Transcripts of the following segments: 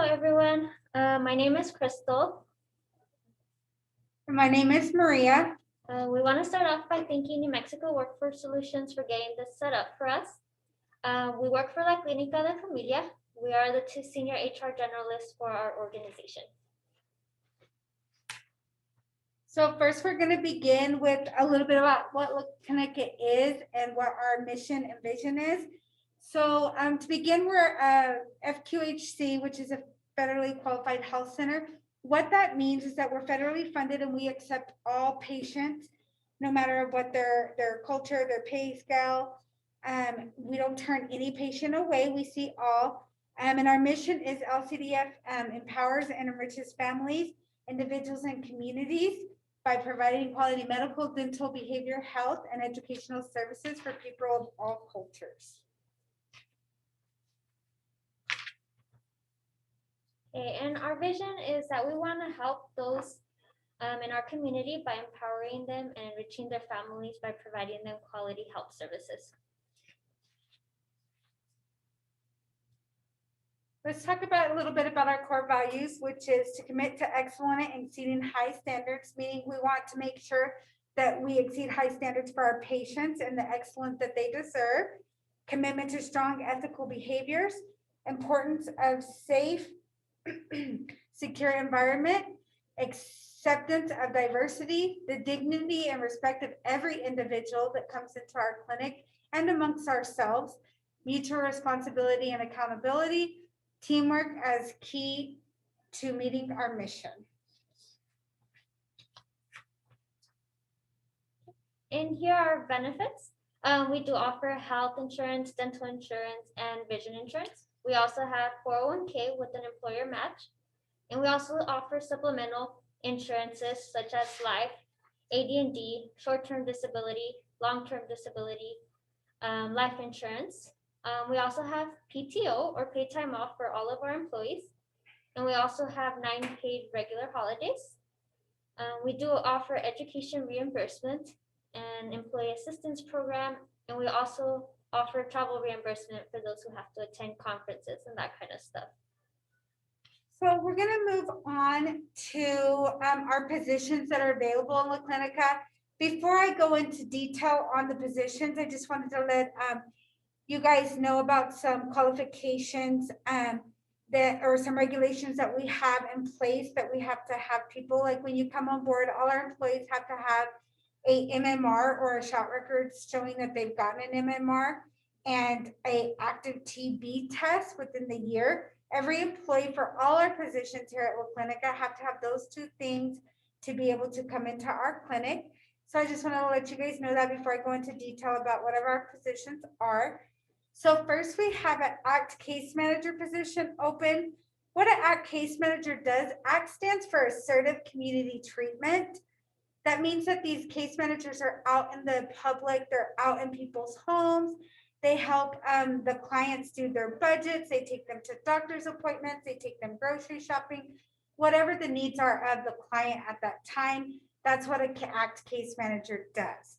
everyone. My name is Crystal. My name is Maria. We want to start off by thanking New Mexico Workforce Solutions for getting this set up for us. We work for La Clinica de Familia. We are the two senior HR generalists for our organization. So first, we're going to begin with a little bit about what Clinica is and what our mission and vision is. So to begin, we're a FQHC, which is a federally qualified health center. What that means is that we're federally funded and we accept all patients, no matter what their culture, their pay scale. We don't turn any patient away. We see all. And our mission is LCDF empowers and enriches families, individuals, and communities by providing quality medical, dental, behavior, health, and educational services for people of all cultures. Okay, and our vision is that we want to help those in our community by empowering them and enriching their families by providing them quality health services. Let's talk about a little bit about our core values, which is to commit to excellent and exceeding high standards, meaning we want to make sure that we exceed high standards for our patients and the excellence that they deserve. Commitment to strong ethical behaviors, importance of safe, secure environment, acceptance of diversity, the dignity and respect of every individual that comes into our clinic and amongst ourselves, mutual responsibility and accountability, teamwork as key to meeting our mission. And here are our benefits. We do offer health insurance, dental insurance, and vision insurance. We also have 401k with an employer match. And we also offer supplemental insurances such as life, AD&D, short-term disability, long-term disability, life insurance. We also have PTO or paid time off for all of our employees. And we also have 9 paid regular holidays. We do offer education reimbursement and employee assistance program. And we also offer travel reimbursement for those who have to attend conferences and that kind of stuff. So we're going to move on to our positions that are available in La Clinica. Before I go into detail on the positions, I just wanted to let you guys know about some qualifications that or some regulations that we have in place that we have to have people, like when you come on board, all our employees have to have a MMR or a shot record showing that they've gotten an MMR and a active TB test within the year. Every employee for all our positions here at La Clinica have to have those 2 things to be able to come into our clinic. So I just want to let you guys know that before I go into detail about whatever our positions are. So first we have an ACT case manager position open. What an ACT case manager does, ACT stands for Assertive Community Treatment. That means that these case managers are out in the public, they're out in people's homes. They help the clients do their budgets. They take them to doctor's appointments. They take them grocery shopping, whatever the needs are of the client at that time. That's what an ACT case manager does.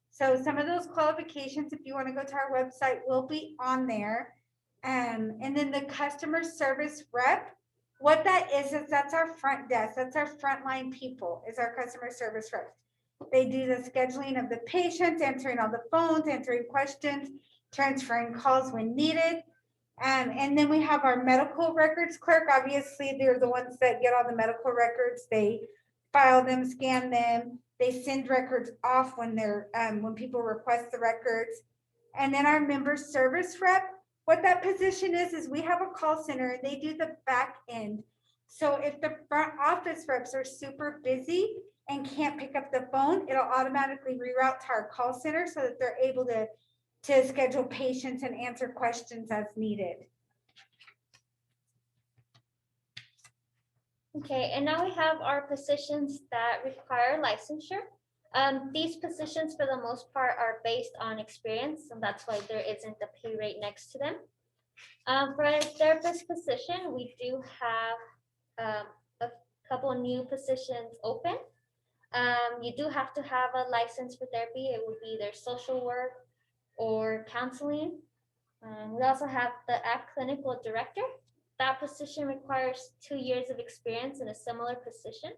So some of those qualifications, if you want to go to our website, will be on there. And then the customer service rep, what that is that's our front desk. That's our frontline people, is our customer service reps. They do the scheduling of the patients, answering all the phones, answering questions, transferring calls when needed. And then we have our medical records clerk. Obviously, they're the ones that get all the medical records. They file them, scan them. They send records off when they're when people request the records. And then our member service rep, what that position is we have a call center and they do the back end. So if the front office reps are super busy and can't pick up the phone, it'll automatically reroute to our call center so that they're able to schedule patients and answer questions as needed. Okay, and now we have our positions that require licensure. These positions for the most part are based on experience, and that's why there isn't a pay rate next to them. For a therapist position, we do have a couple new positions open. You do have to have a license for therapy. It would be either social work or counseling. We also have the ACT clinical director. that position requires 2 years of experience in a similar position,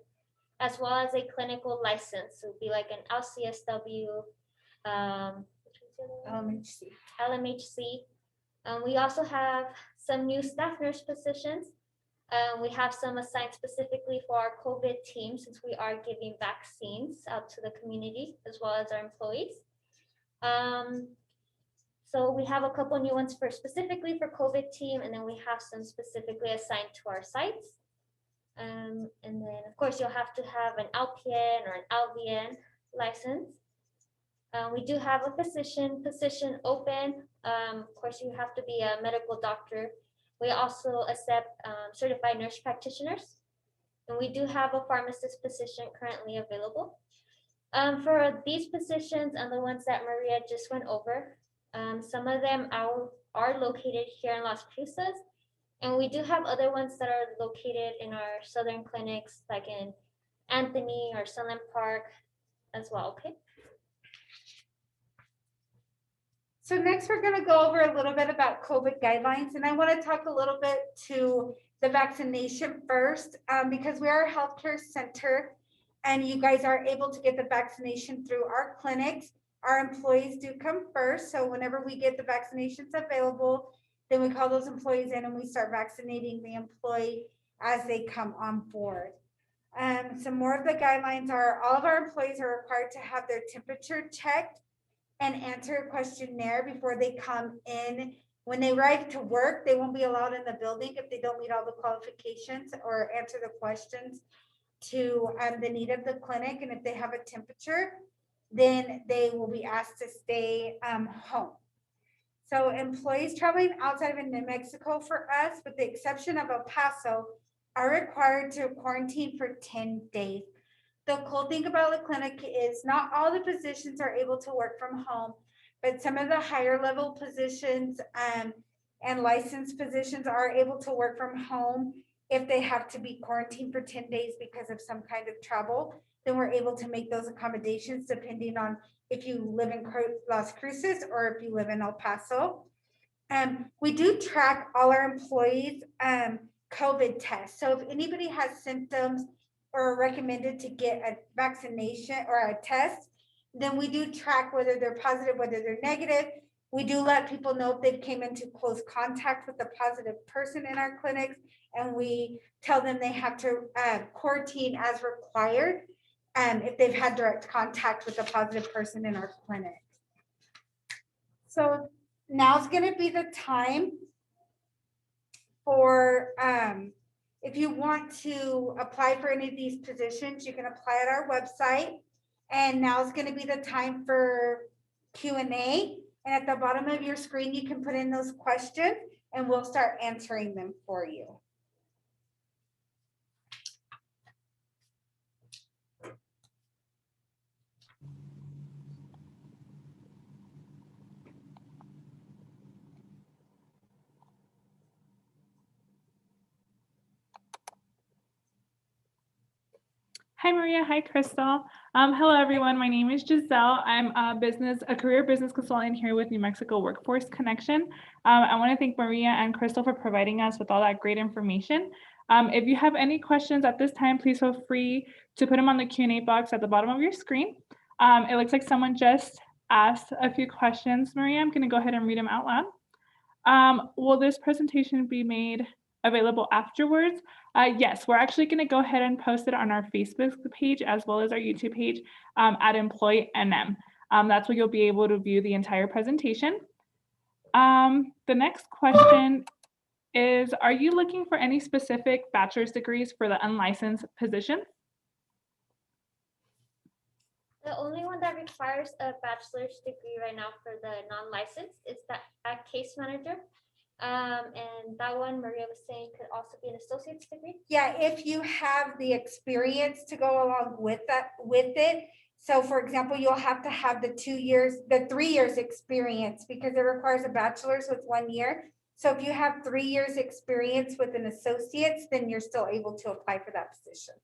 as well as a clinical license. It would be like an LCSW, which was the other one? LMHC. LMHC. We also have some new staff nurse positions. We have some assigned specifically for our COVID team, since we are giving vaccines out to the community as well as our employees. So we have a couple new ones for specifically for COVID team, and then we have some specifically assigned to our sites. And then of course you'll have to have an LPN or an LVN license. We do have a physician position open. Of course, you have to be a medical doctor. We also accept certified nurse practitioners, and we do have a pharmacist position currently available. For these positions and the ones that Maria just went over, some of them are located here in Las Cruces, and we do have other ones that are located in our southern clinics, like in Anthony or Sunland Park as well, okay? So next, we're going to go over a little bit about COVID guidelines, and I want to talk a little bit to the vaccination first, because we are a healthcare center, and you guys are able to get the vaccination through our clinics. Our employees do come first, so whenever we get the vaccinations available, then we call those employees in and we start vaccinating the employee as they come on board. Some more of the guidelines are all of our employees are required to have their temperature checked and answer a questionnaire before they come in. When they arrive to work, they won't be allowed in the building if they don't meet all the qualifications or answer the questions to the need of the clinic. And if they have a temperature, then they will be asked to stay home. So employees traveling outside of New Mexico for us, with the exception of El Paso, are required to quarantine for 10 days. The cool thing about the clinic is not all the positions are able to work from home, but some of the higher level positions and licensed positions are able to work from home. If they have to be quarantined for 10 days because of some kind of trouble, then we're able to make those accommodations depending on if you live in Las Cruces or if you live in El Paso. We do track all our employees' COVID tests. So if anybody has symptoms or recommended to get a vaccination or a test, then we do track whether they're positive, whether they're negative. We do let people know if they came into close contact with a positive person in our clinics, and we tell them they have to quarantine as required if they've had direct contact with a positive person in our clinic. So now's going to be the time for if you want to apply for any of these positions, you can apply at our website. And now is going to be the time for Q&A. And at the bottom of your screen, you can put in those questions and we'll start answering them for you. Hi, Maria. Hi, Crystal. Hello, everyone. My name is Giselle. I'm a career business consultant here with New Mexico Workforce Connection. I want to thank Maria and Crystal for providing us with all that great information. If you have any questions at this time, please feel free to put them on the Q&A box at the bottom of your screen. It looks like someone just asked a few questions. Maria, I'm going to go ahead and read them out loud. Will this presentation be made available afterwards? Yes, we're actually going to go ahead and post it on our Facebook page as well as our YouTube page at Employee NM. That's where you'll be able to view the entire presentation. The next question is, are you looking for any specific bachelor's degrees for the unlicensed position? The only one that requires a bachelor's degree right now for the non-licensed is that case manager. And that one, Maria was saying, could also be an associate's degree. Yeah, if you have the experience to go along with it. So for example, you'll have to have the 3 years experience because it requires a bachelor's with 1 year. So if you have 3 years experience with an associate's, then you're still able to apply for that position.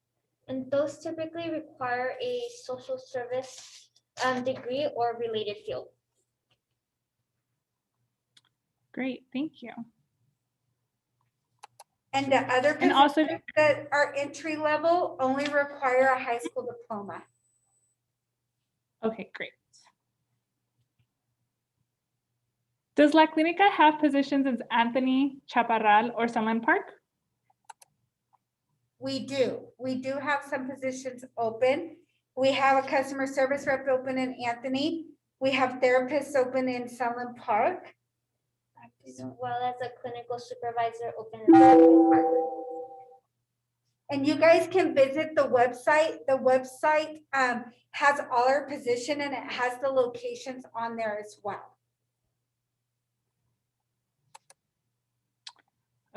And those typically require a social service degree or related field. Great, thank you. And the other And also, positions that are entry level only require a high school diploma. okay, great. Does La Clinica have positions in Anthony, Chaparral, or Sunland Park? We do. We do have some positions open. We have a customer service rep open in Anthony. We have therapists open in Sunland Park. As well as a clinical supervisor open in Franklin Park. And you guys can visit the website. The website has all our position and it has the locations on there as well.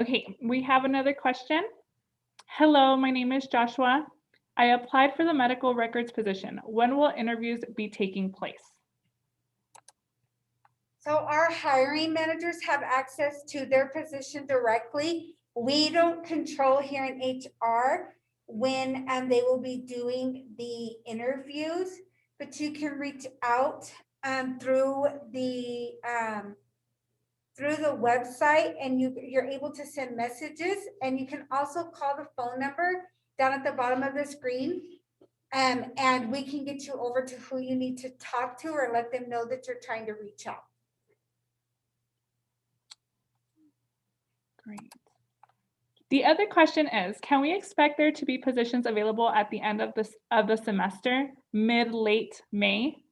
Okay, we have another question. Hello, my name is Joshua. I applied for the medical records position. When will interviews be taking place? So our hiring managers have access to their position directly. We don't control here in HR when they will be doing the interviews, but you can reach out through the website, and you're able to send messages, and you can also call the phone number down at the bottom of the screen. And we can get you over to who you need to talk to or let them know that you're trying to reach out. Great. The other question is, can we expect there to be positions available at the end of the semester, mid-late May?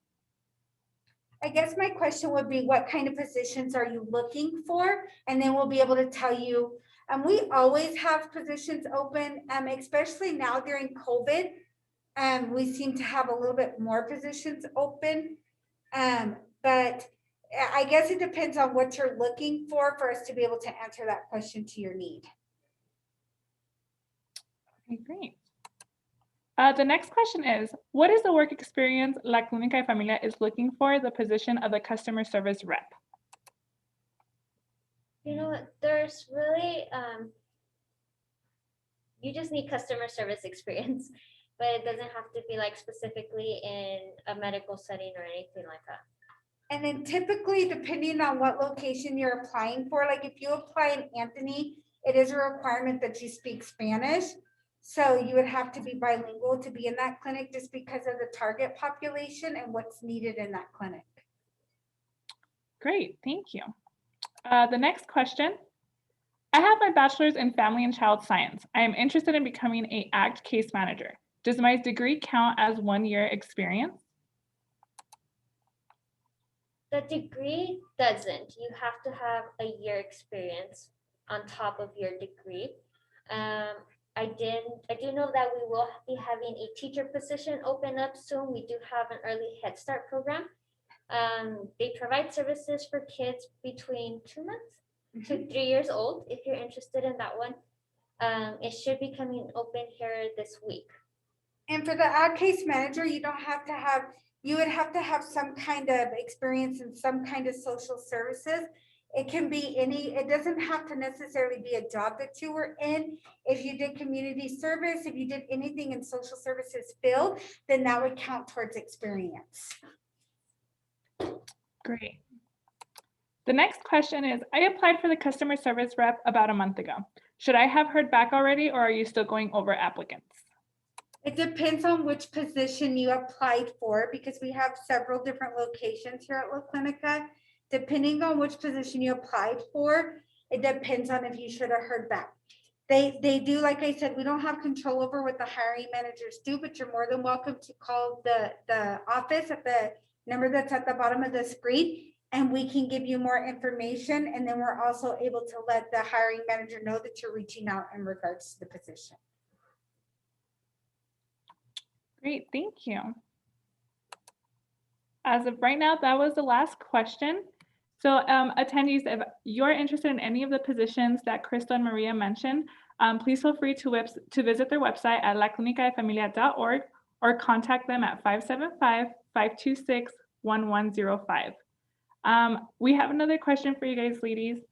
I guess my question would be, what kind of positions are you looking for? And then we'll be able to tell you. We always have positions open, especially now during COVID. We seem to have a little bit more positions open. But I guess it depends on what you're looking for us to be able to answer that question to your need. Okay, great. The next question is, what is the work experience La Clinica y Familia is looking for the position of the customer service rep? You know what, there's really, you just need customer service experience, but it doesn't have to be like specifically in a medical setting or anything like that. And then typically, depending on what location you're applying for, like if you apply in Anthony, it is a requirement that you speak Spanish. So you would have to be bilingual to be in that clinic just because of the target population and what's needed in that clinic. Great, thank you. The next question. I have my bachelor's in family and child science. I am interested in becoming an ACT case manager. Does my degree count as 1 year experience? The degree doesn't. You have to have a year experience on top of your degree. I do know that we will be having a teacher position open up soon. We do have an early Head Start program. They provide services for kids between 2 months to 3 years old. If you're interested in that one, it should be coming open here this week. And for the ad case manager, you don't have to have, you would have to have some kind of experience in some kind of social services. It can be any, it doesn't have to necessarily be a job that you were in. If you did community service, if you did anything in social services field, then that would count towards experience. Great. The next question is, I applied for the customer service rep about a month ago. Should I have heard back already, or are you still going over applicants? It depends on which position you applied for, because we have several different locations here at La Clinica. Depending on which position you applied for, it depends on if you should have heard back. They do, like I said, we don't have control over what the hiring managers do, but you're more than welcome to call the office at the number that's at the bottom of the screen, and we can give you more information. And then we're also able to let the hiring manager know that you're reaching out in regards to the position. Great, thank you. As of right now, that was the last question. So attendees, if you're interested in any of the positions that Crystal and Maria mentioned, please feel free to visit their website at laclinicayfamilia.org or contact them at 575-526-1105. We have another question for you guys, ladies.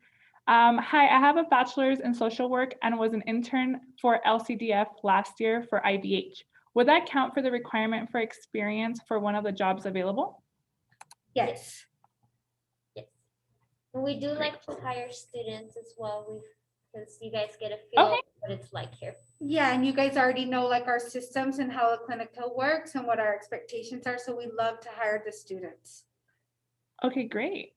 Hi, I have a bachelor's in social work and was an intern for LCDF last year for IBH. Would that count for the requirement for experience for one of the jobs available? Yes. Yes. And we do like to hire students as well. because you guys get a feel Okay. of what it's like here. Yeah, and you guys already know like our systems and how a Clinica works and what our expectations are. So we love to hire the students. Okay, great.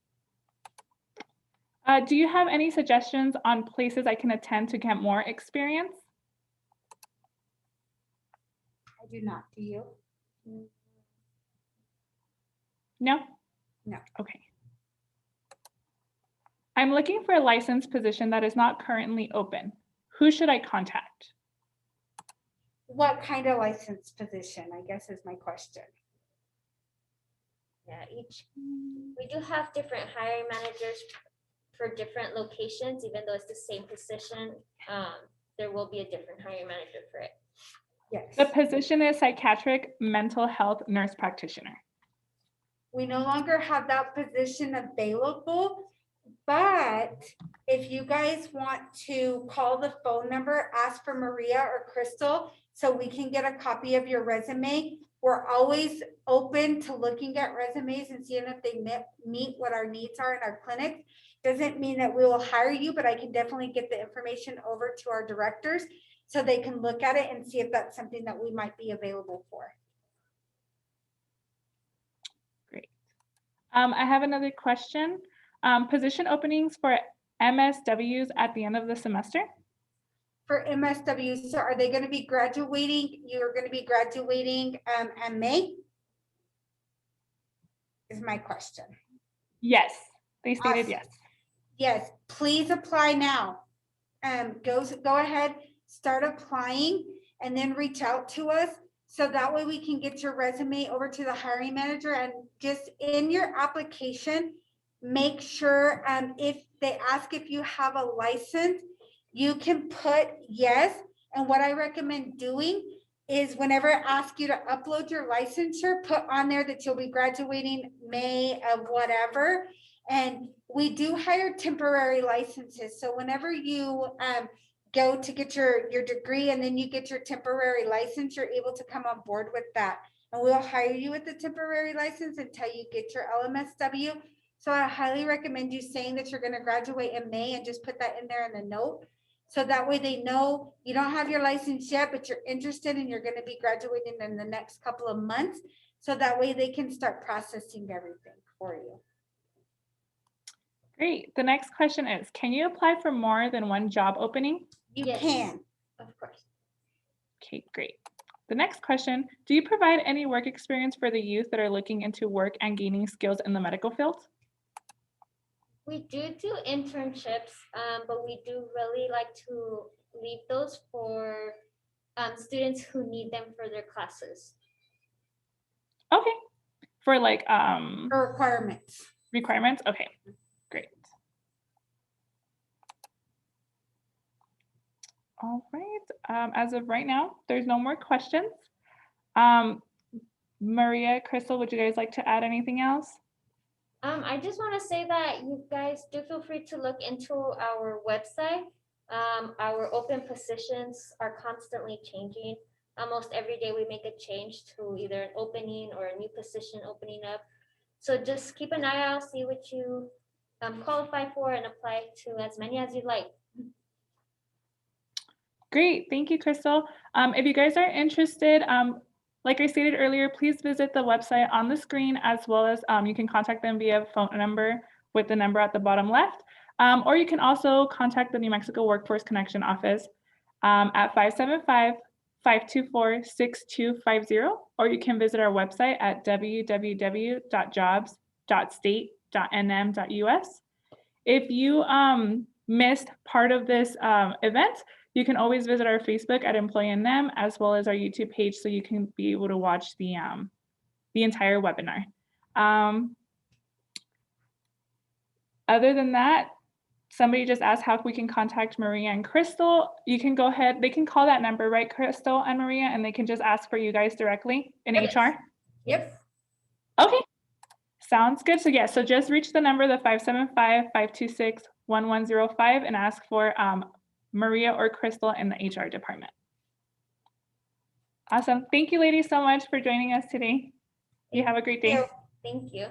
Do you have any suggestions on places I can attend to get more experience? I do not, do you? No? No. Okay. I'm looking for a licensed position that is not currently open. Who should I contact? What kind of licensed position, I guess is my question. Yeah, we do have different hiring managers for different locations, even though it's the same position. There will be a different hiring manager for it. Yes. The position is psychiatric mental health nurse practitioner. We no longer have that position available, but if you guys want to call the phone number, ask for Maria or Crystal so we can get a copy of your resume. We're always open to looking at resumes and seeing if they meet what our needs are in our clinic. Doesn't mean that we will hire you, but I can definitely get the information over to our directors so they can look at it and see if that's something that we might be available for. Great. I have another question. Position openings for MSWs at the end of the semester? For MSW, so are they going to be graduating? You're going to be graduating in May? Is my question. Yes, they stated Awesome. yes. Yes, please apply now. Go ahead, start applying and then reach out to us. So that way we can get your resume over to the hiring manager, and just in your application, make sure if they ask if you have a license, you can put yes. And what I recommend doing is whenever I ask you to upload your licensure, put on there that you'll be graduating May of whatever. And we do hire temporary licenses. So whenever you go to get your degree and then you get your temporary license, you're able to come on board with that. And we'll hire you with the temporary license until you get your LMSW. So I highly recommend you saying that you're going to graduate in May and just put that in there in the note. So that way they know you don't have your license yet, but you're interested and you're going to be graduating in the next couple of months. So that way they can start processing everything for you. Great. The next question is, can you apply for more than one job opening? You Yes. can. Of course. Okay, great. The next question, do you provide any work experience for the youth that are looking into work and gaining skills in the medical field? We do internships, but we do really like to leave those for students who need them for their classes. Okay. For like For requirements. requirements? Okay, great. All right. As of right now, there's no more questions. Maria, Crystal, would you guys like to add anything else? I just want to say that you guys do feel free to look into our website. Our open positions are constantly changing. Almost every day we make a change to either an opening or a new position opening up. So just keep an eye out, see what you qualify for, and apply to as many as you'd like. Great, thank you, Crystal. If you guys are interested, like I stated earlier, please visit the website on the screen, as well as you can contact them via phone number with the number at the bottom left. Or you can also contact the New Mexico Workforce Connection office at 575-524-6250, or you can visit our website at www.jobs.state.nm.us. If you missed part of this event, you can always visit our Facebook at Employ NM, as well as our YouTube page, so you can be able to watch the entire webinar. Other than that, somebody just asked how we can contact Maria and Crystal. You can go ahead, they can call that number, right, Crystal and Maria, and they can just ask for you guys directly in Yes. HR? Yep. Okay, sounds good. So yeah, so just reach the number, the 575-526-1105, and ask for Maria or Crystal in the HR department. Awesome. Thank you, ladies, so much for joining us today. You have a great day. Thank you.